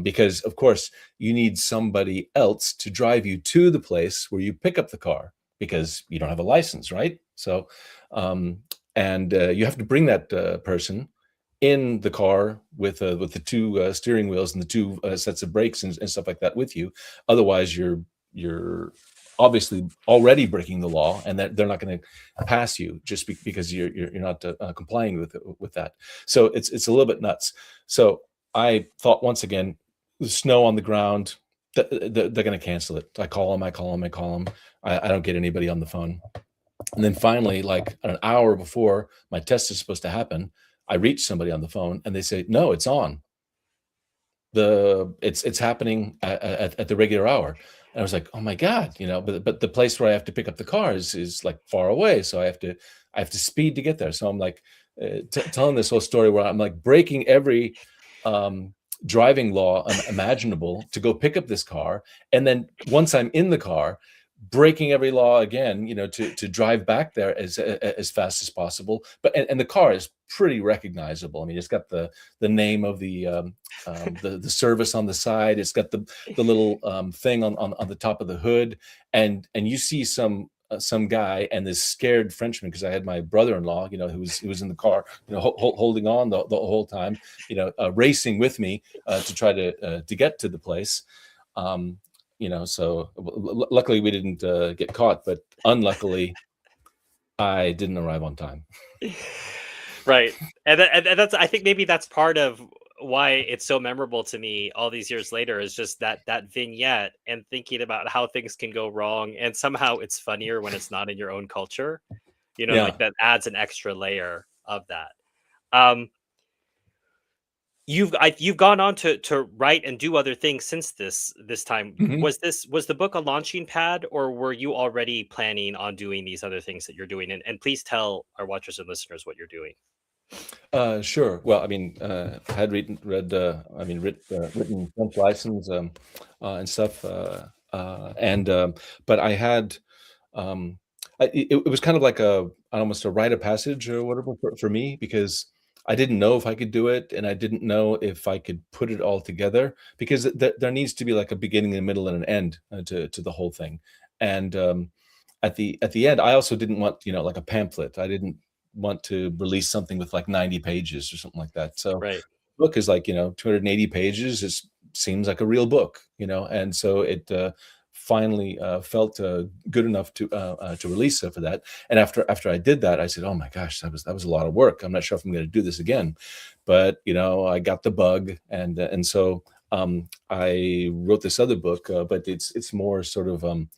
because of course you need somebody else to drive you to the place where you pick up the car because you don't have a license, right? So, um, and you have to bring that person in the car with the two steering wheels and the two sets of brakes and stuff like that with you. Otherwise, you're obviously already breaking the law, and that they're not going to pass you just because you're not complying with that. So it's a little bit nuts. So I thought, once again, the snow on the ground, they're going to cancel it. I call them, I call them, I call them. I don't get anybody on the phone. And then finally, like an hour before my test is supposed to happen, I reach somebody on the phone, and they say, "No, it's on. It's happening at the regular hour." And I was like, "Oh my God," but the place where I have to pick up the car is like far away, so I have to speed to get there. So I'm like, telling this whole story where I'm like breaking every um, driving law imaginable to go pick up this car, and then once I'm in the car, breaking every law again, to drive back there as fast as possible. But and the car is pretty recognizable. I mean, it's got the name of the service on the side. It's got the little thing on the top of the hood, and you see some guy and this scared Frenchman, because I had my brother-in-law, who was in the car, holding on the whole time, racing with me to try to get to the place. So luckily we didn't get caught, but unluckily I didn't arrive on time. Right. And that's, I think maybe that's part of why it's so memorable to me all these years later, is just that vignette and thinking about how things can go wrong, and somehow it's funnier when it's not in your own culture. Yeah. Like that adds an extra layer of that. Um you've gone on to write and do other things since this time. Mhm. Was the book a launching pad, or were you already planning on doing these other things that you're doing? And please tell our watchers and listeners what you're doing. Sure. Well, I mean, I had written French license, and stuff, and but I had, um, it was kind of like almost a rite of passage or whatever for me, because I didn't know if I could do it, and I didn't know if I could put it all together, because there needs to be like a beginning, a middle, and an end to the whole thing. And at the end, I also didn't want, like a pamphlet. I didn't want to release something with like 90 pages or something like that. So Right. book is like, 280 pages. It seems like a real book, and so it finally felt good enough to release for that. And after I did that, I said, "Oh my gosh, that was a lot of work. I'm not sure if I'm going to do this again." But I got the bug, and so I wrote this other book, but it's more sort of I'm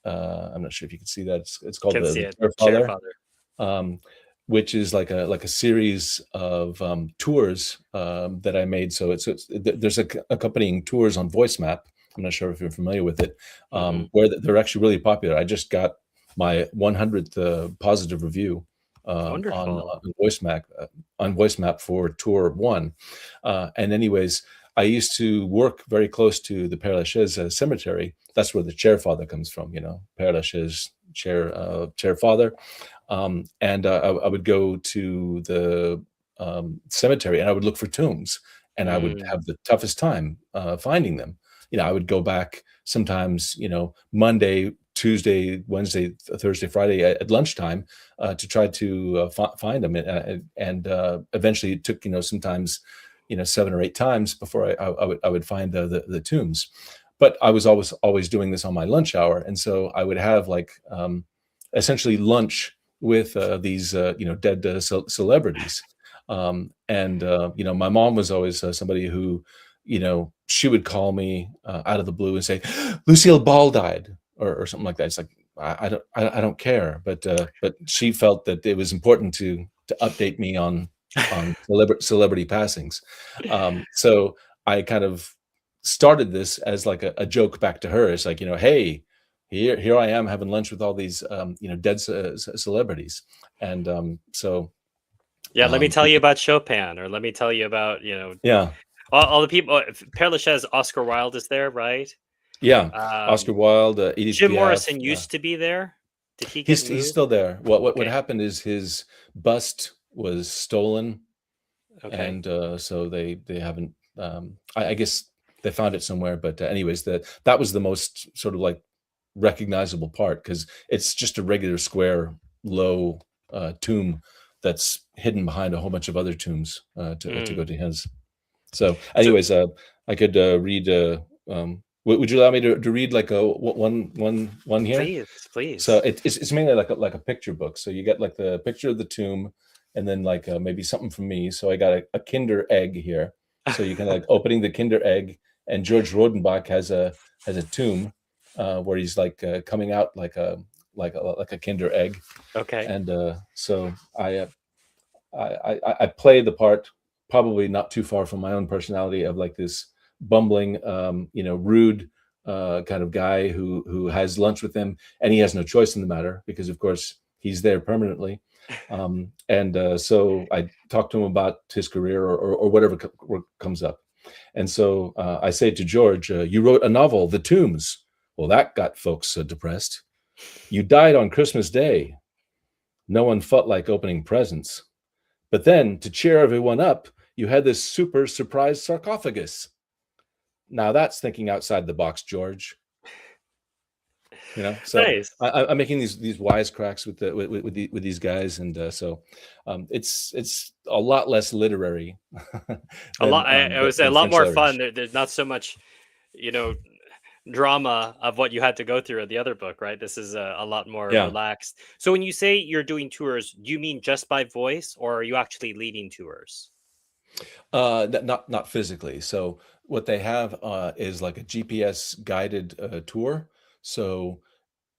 not sure if you can see that. It's called Can see the it. Chair Chair Father, father. um, which is like a series of tours that I made. So there's accompanying tours on Voice Map. I'm not sure if you're familiar with it, Hmm. where they're actually really popular. I just got my 100th positive review Wonderful. on Voice Map for tour one. And anyways, I used to work very close to the Père Lachaise cemetery. That's where the Chair Father comes from. Père Lachaise, chair father. And I would go to the cemetery, and I would look for tombs, and I would Mm, have the toughest time finding them. I would go back sometimes, Monday, Tuesday, Wednesday, Thursday, Friday at lunchtime to try to find them, and eventually it took, sometimes, 7 or 8 times before I would find the tombs. But I was always doing this on my lunch hour, and so I would have like essentially lunch with these dead celebrities. And my mom was always somebody who, she would call me out of the blue and say, "Lucille Ball died," or something like that. It's like, I don't care, but she felt that it was important to update me on celebrity passings. So I kind of started this as like a joke back to her. It's like, "Hey, here I am having lunch with all these dead celebrities." And so yeah, let me um, tell you about Chopin, or let me tell you about yeah, all the people. Père Lachaise, Oscar Wilde is there, right? yeah. Oscar Um, Wilde, Edith Jim Piaf. Morrison used to be there. Did he get He's moved? still there. What Okay. happened is his bust was stolen, Okay. and so they haven't. I guess they found it somewhere, but anyways, that was the most sort of like recognizable part, because it's just a regular square low tomb that's hidden behind a whole bunch of other tombs to Mm. go to his. So, So anyways, I could read Would you allow me to read like a one here? Please, So please. it's mainly like a picture book. So you get like the picture of the tomb, and then like maybe something from me. So I got a Kinder egg here. So you can like opening the Kinder egg, and George Rodenbach has a tomb where he's like coming out like a Kinder egg, Okay. and so I play the part, probably not too far from my own personality, of like this bumbling, rude kind of guy who has lunch with them, and he has no choice in the matter because, of course, he's there permanently. And so I talk to him about his career or whatever comes up. And so I say to George, "You wrote a novel, The Tombs. Well, that got folks depressed. You died on Christmas Day. No one felt like opening presents. But then, to cheer everyone up, you had this super surprise sarcophagus. Now that's thinking outside the box, George." So Nice. I'm making these wisecracks with these guys, and so it's a lot less literary A lot. It was a than lot French more letters. fun. There's not so much, you know, drama of what you had to go through in the other book, right? This is a lot more Yeah. relaxed. So when you say you're doing tours, do you mean just by voice, or are you actually leading tours? Not physically. So what they have is like a GPS guided tour. So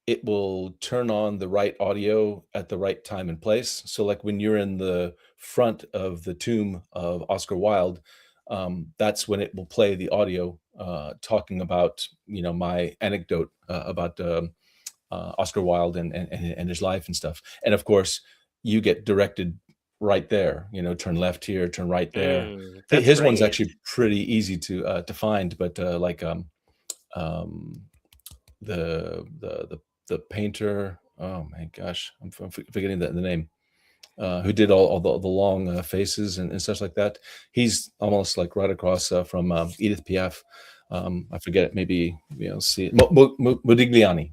it will turn on the right audio at the right time and place. So, like when you're in the front of the tomb of Oscar Wilde, that's when it will play the audio talking about, my anecdote about Oscar Wilde and his life and stuff. And of course, you get directed right there. Turn left here, turn right there. That's His one's great. actually pretty easy to find, but um, the painter. Oh my gosh, I'm forgetting the name. Who did all the long faces and such like that? He's almost like right across from Edith Piaf. I forget, maybe see Modigliani.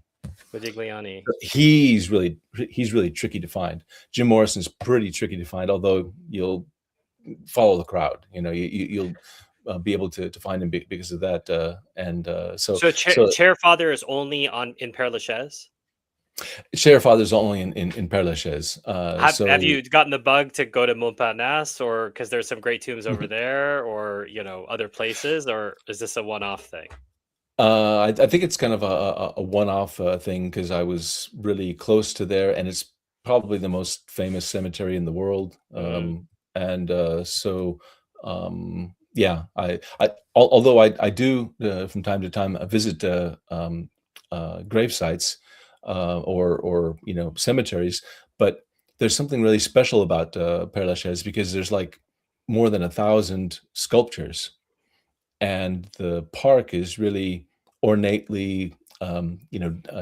Modigliani. He's really tricky to find. Jim Morrison's pretty tricky to find, although you'll follow the crowd. You'll be able to find him because of that. And so So so Chair Father is only on in Père Lachaise. Share Father's only in Père Lachaise. Have you gotten the bug to go to Montparnasse, or because there's some great tombs over there, or other places, or is this a one-off thing? I think it's kind of a one-off thing because I was really close to there, and it's probably the most famous cemetery in the world. Mm, And so, yeah, although I do from time to time visit grave sites or cemeteries, but there's something really special about Père Lachaise because there's like more than 1,000 sculptures, and the park is really ornately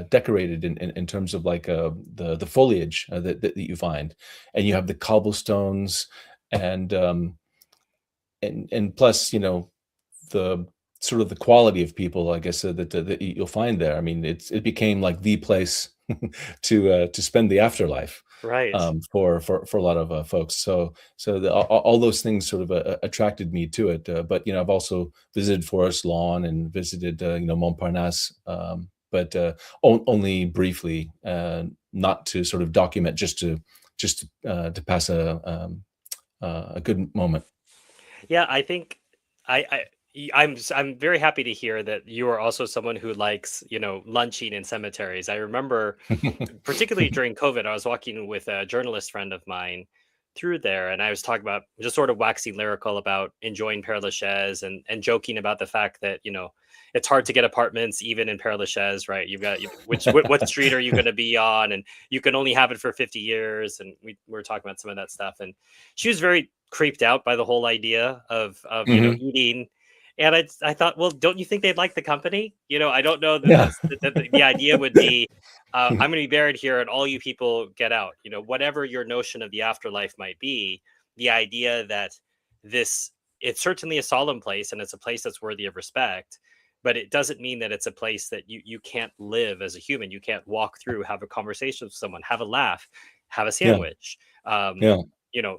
decorated in terms of like the foliage that you find, and you have the cobblestones, and and plus the sort of the quality of people, I guess, that you'll find there. I mean, it became like the place to spend the afterlife right. for a lot of folks. So all those things sort of attracted me to it. But I've also visited Forest Lawn and visited Montparnasse, but only briefly, not to sort of document, just to pass a good moment. Yeah, I think I'm very happy to hear that you are also someone who likes, lunching in cemeteries. I remember particularly during COVID, I was walking with a journalist friend of mine through there, and I was talking about just sort of waxing lyrical about enjoying Père Lachaise and joking about the fact that it's hard to get apartments even in Père Lachaise, right? You've got what street are you going to be on, and you can only have it for 50 years, and we were talking about some of that stuff, and she was very creeped out by the whole idea of Mhm. eating. And I thought, well, don't you think they'd like the company? I don't know that Yeah. the idea would be I'm going to be buried here and all you people get out. Whatever your notion of the afterlife might be, the idea that this, it's certainly a solemn place and it's a place that's worthy of respect, but it doesn't mean that it's a place that you can't live as a human. You can't walk through, have a conversation with someone, have a laugh, have a Yeah. sandwich. Um, Yeah.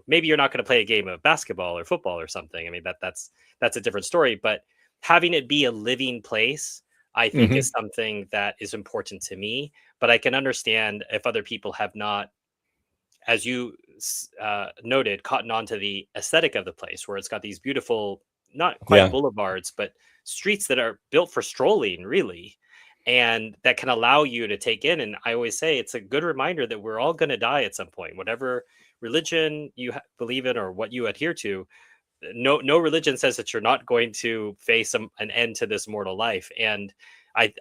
Maybe you're not going to play a game of basketball or football or something. I mean, that's a different story, but having it be a living place I think is Mhm. something that is important to me. But I can understand if other people have not, as you noted, cotton on to the aesthetic of the place, where it's got these beautiful, not quite Yeah. boulevards, but streets that are built for strolling, really, and that can allow you to take in. And I always say it's a good reminder that we're all going to die at some point, whatever religion you believe in or what you adhere to. No religion says that you're not going to face an end to this mortal life. And I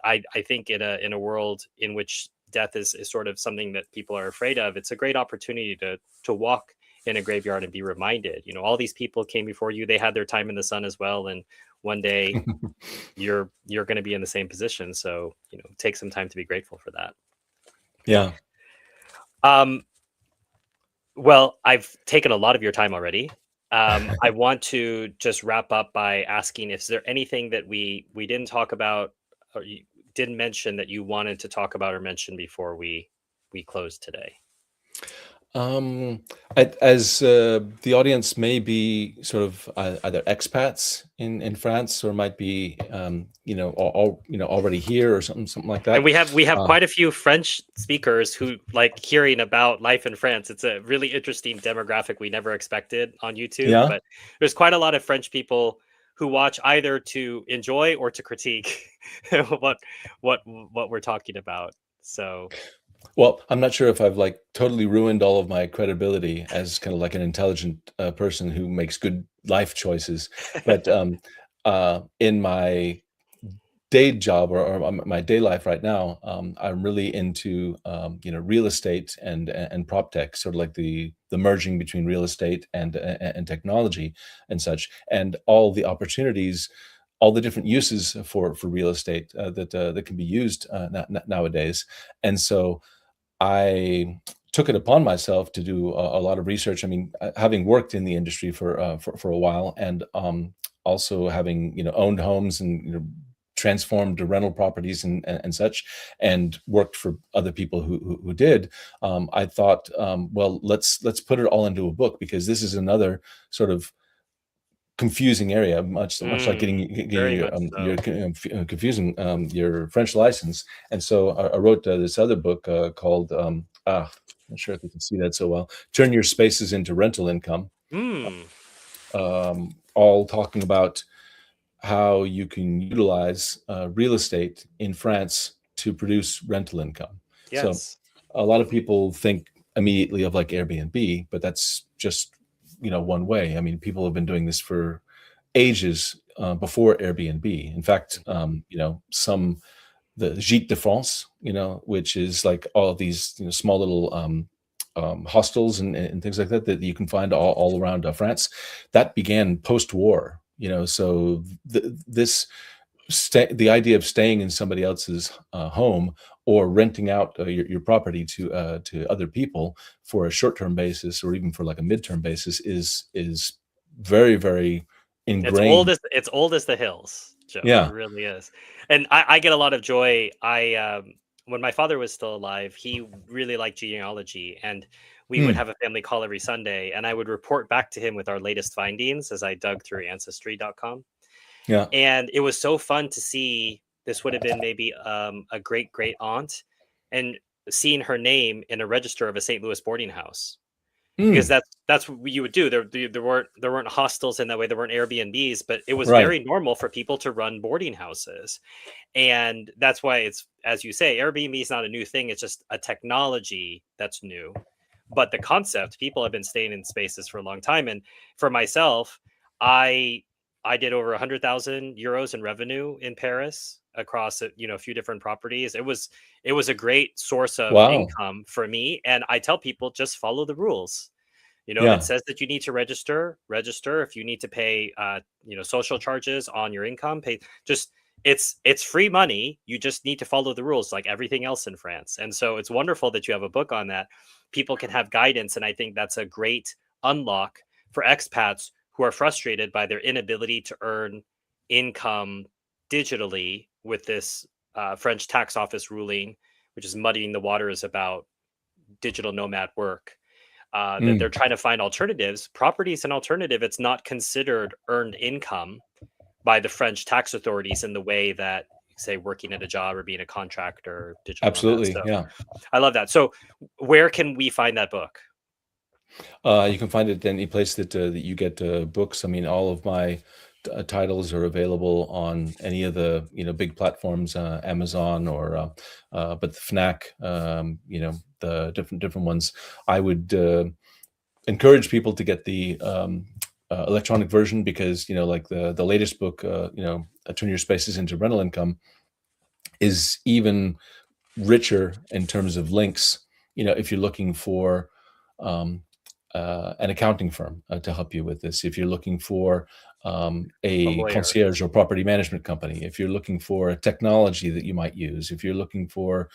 think in a world in which death is sort of something that people are afraid of, it's a great opportunity to walk in a graveyard and be reminded, all these people came before you, they had their time in the sun as well, and one day you're going to be in the same position. So take some time to be grateful for that. Yeah. um Well, I've taken a lot of your time already. I want to just wrap up by asking, is there anything that we didn't talk about or you didn't mention that you wanted to talk about or mention before we close today? Um, as the audience may be sort of either expats in France or might be already here or something like And that. we have Uh, quite a few French speakers who like hearing about life in France. It's a really interesting demographic we never expected on YouTube, yeah. but there's quite a lot of French people who watch either to enjoy or to critique what what we're talking about. So, Well, I'm not sure if I've like totally ruined all of my credibility as kind of like an intelligent person who makes good life choices, but in my day job or my day life right now, I'm really into real estate and prop tech, sort of like the merging between real estate and technology and such, and all the opportunities, all the different uses for real estate that can be used nowadays. And so I took it upon myself to do a lot of research. I mean, having worked in the industry for a while, and also having owned homes and transformed to rental properties and such, and worked for other people who did. I thought, well, let's put it all into a book, because this is another sort of confusing area, much like getting very your much your so. confusing your French license. And so I wrote this other book called not sure if you can see that so well. Turn your spaces into rental income. Hmm. All talking about how you can utilize real estate in France to produce rental income. So Yes. a lot of people think immediately of like Airbnb, but that's just one way. I mean, people have been doing this for ages before Airbnb. In fact, Mhm. some the Gîte de France, which is like all of these small little hostels and things like that that you can find all around France. That began post-war. So the idea of staying in somebody else's home or renting out your property to other people for a short-term basis or even for like a midterm basis is very, very ingrained. It's old as the hills, Joe. It Yeah. really is. And I get a lot of joy. When my father was still alive, he really liked genealogy, and we would Mm, have a family call every Sunday, and I would report back to him with our latest findings as I dug through ancestry.com. yeah. And it was so fun to see. This would have been maybe a great great aunt, and seeing her name in a register of a St. Louis boarding house, because Mm, that's what you would do. There weren't hostels in that way. There weren't Airbnbs, but it was right. very normal for people to run boarding houses, and that's why it's, as you say, Airbnb is not a new thing. It's just a technology that's new, but the concept, people have been staying in spaces for a long time. And for myself, I I did over 100,000 euros in revenue in Paris across a few different properties. It was a great source of Wow. income for me, and I tell people just follow the rules. It Yeah. says that you need to register. If you need to pay, social charges on your income, pay. Just it's free money. You just need to follow the rules, like everything else in France. And so it's wonderful that you have a book on that. People can have guidance, and I think that's a great unlock for expats who are frustrated by their inability to earn income digitally with this French tax office ruling, which is muddying the waters about digital nomad work. That they're Mm, trying to find alternatives. Property is an alternative. It's not considered earned income by the French tax authorities in the way that say working at a job or being a contractor or digital nomad. Absolutely, So yeah. I love that. So where can we find that book? You can find it any place that you get books. I mean, all of my titles are available on any of the big platforms, Amazon or but the Fnac, the different ones. I would encourage people to get the electronic version because like the latest book, Turn Your Spaces into Rental Income, is even richer in terms of links. If you're looking for um, an accounting firm to help you with this, if you're looking for A a lawyer. concierge or property management company, if you're looking for a technology that you might use, if you're looking for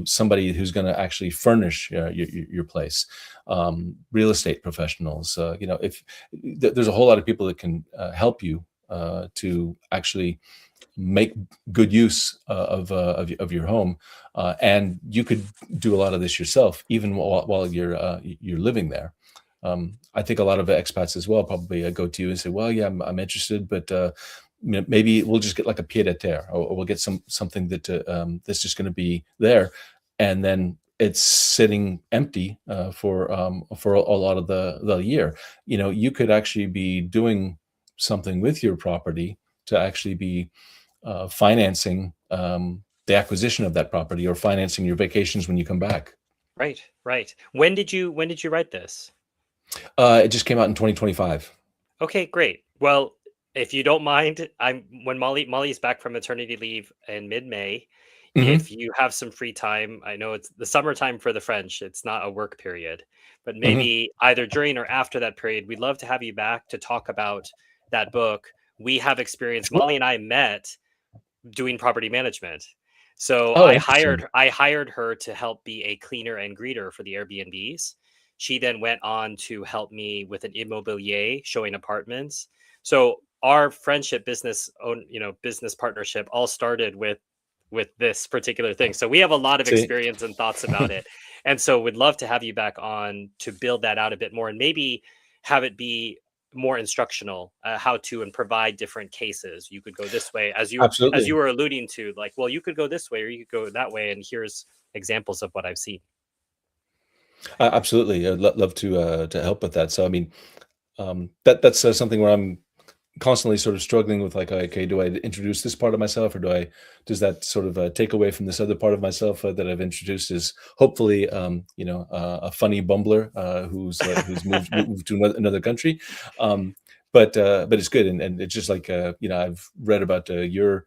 somebody who's going to actually furnish your place, real estate professionals, if there's a whole lot of people that can help you to actually make good use of your home, and you could do a lot of this yourself, even while you're living there. I think a lot of expats as well probably go to you and say, "Well, yeah, I'm interested, but maybe we'll just get like a pied à terre, or we'll get something that's just going to be there, and then it's sitting empty for a lot of the year." You could actually be doing something with your property to actually be financing the acquisition of that property or financing your vacations when you come back. Right, right. When did you write this? It just came out in 2025. Okay, great. Well, if you don't mind, I'm when Molly's back from maternity leave in mid-May. Hmm. If you have some free time, I know it's the summertime for the French. It's not a work period, but Hmm. maybe either during or after that period, we'd love to have you back to talk about that book. We have experience. Sure. Molly and I met doing property management. So Oh, I interesting. hired I hired her to help be a cleaner and greeter for the Airbnbs. She then went on to help me with an immobilier showing apartments. So our friendship business partnership all started with this particular thing. So we have a lot of See. experience and thoughts about it. And so we'd love to have you back on to build that out a bit more and maybe have it be more instructional, how to and provide different cases. You could go this way, as you Absolutely. were alluding to, like, well, you could go this way or you could go that way, and here's examples of what I've seen. Absolutely. I'd love to help with that. So, I mean, that's something where I'm constantly sort of struggling with, like, okay, do I introduce this part of myself, or does that sort of take away from this other part of myself that I've introduced, is hopefully a funny bumbler who's moved to another country. um, but it's good, and it's just like I've read about your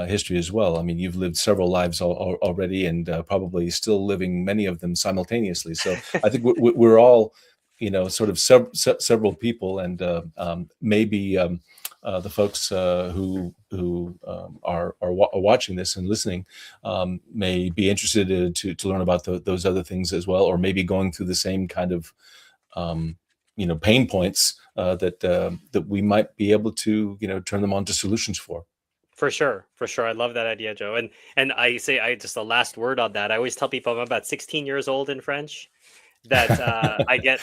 history as well. I mean, you've lived several lives already, and probably still living many of them simultaneously. So I think we're all sort of several people, and maybe the folks who are watching this and listening may be interested to learn about those other things as well, or maybe going through the same kind of um, pain points that we might be able to turn them on to solutions for. For sure, for sure. I love that idea, Joe. And I say, I just the last word on that. I always tell people I'm about 16 years old in French. That I get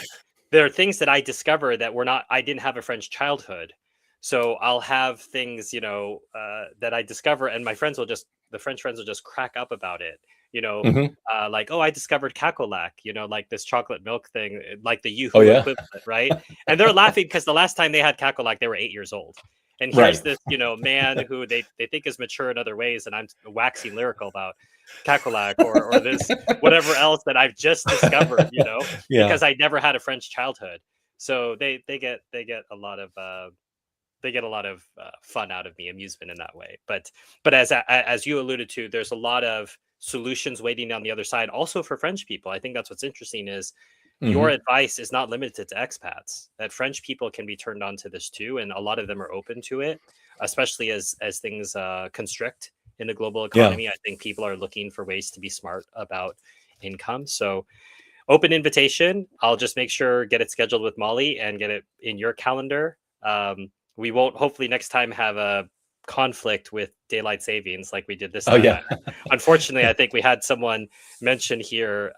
there are things that I discover that were not I didn't have a French childhood. So I'll have things, that I discover, and the French friends will just crack up about it. You know, Hmm. like, oh, I discovered Kakolac, like this chocolate milk thing, like the Oh Yoo-hoo yeah. equivalent, right? And they're laughing because the last time they had Kakolac, they were 8 years old. And here's Right. this, man who they think is mature in other ways, and I'm waxing lyrical about Kakolac or this whatever else that I've just discovered, Yeah. because I never had a French childhood. So they get a lot of fun out of me, amusement in that way. But as you alluded to, there's a lot of solutions waiting on the other side, also for French people. I think that's what's interesting is your Hmm. advice is not limited to expats. That French people can be turned on to this too, and a lot of them are open to it, especially as things constrict in the global Yeah. economy. I think people are looking for ways to be smart about income. So open invitation. I'll just make sure get it scheduled with Molly and get it in your calendar. We won't hopefully next time have a conflict with daylight savings like we did this Oh time. yeah. Unfortunately, I think we had someone mention here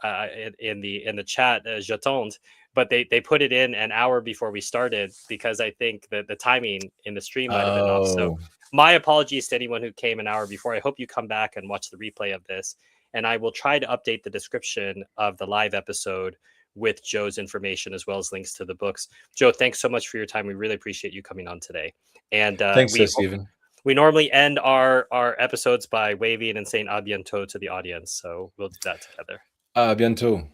in the chat, Jatond, but they put it in an hour before we started because I think that the timing in the stream might have been off. So Oh, my apologies to anyone who came an hour before. I hope you come back and watch the replay of this, and I will try to update the description of the live episode with Joe's information as well as links to the books. Joe, thanks so much for your time. We really appreciate you coming on today. And thanks, Stephen. we normally end our episodes by waving and saying a bientôt to the audience. So we'll do that together. À bientôt.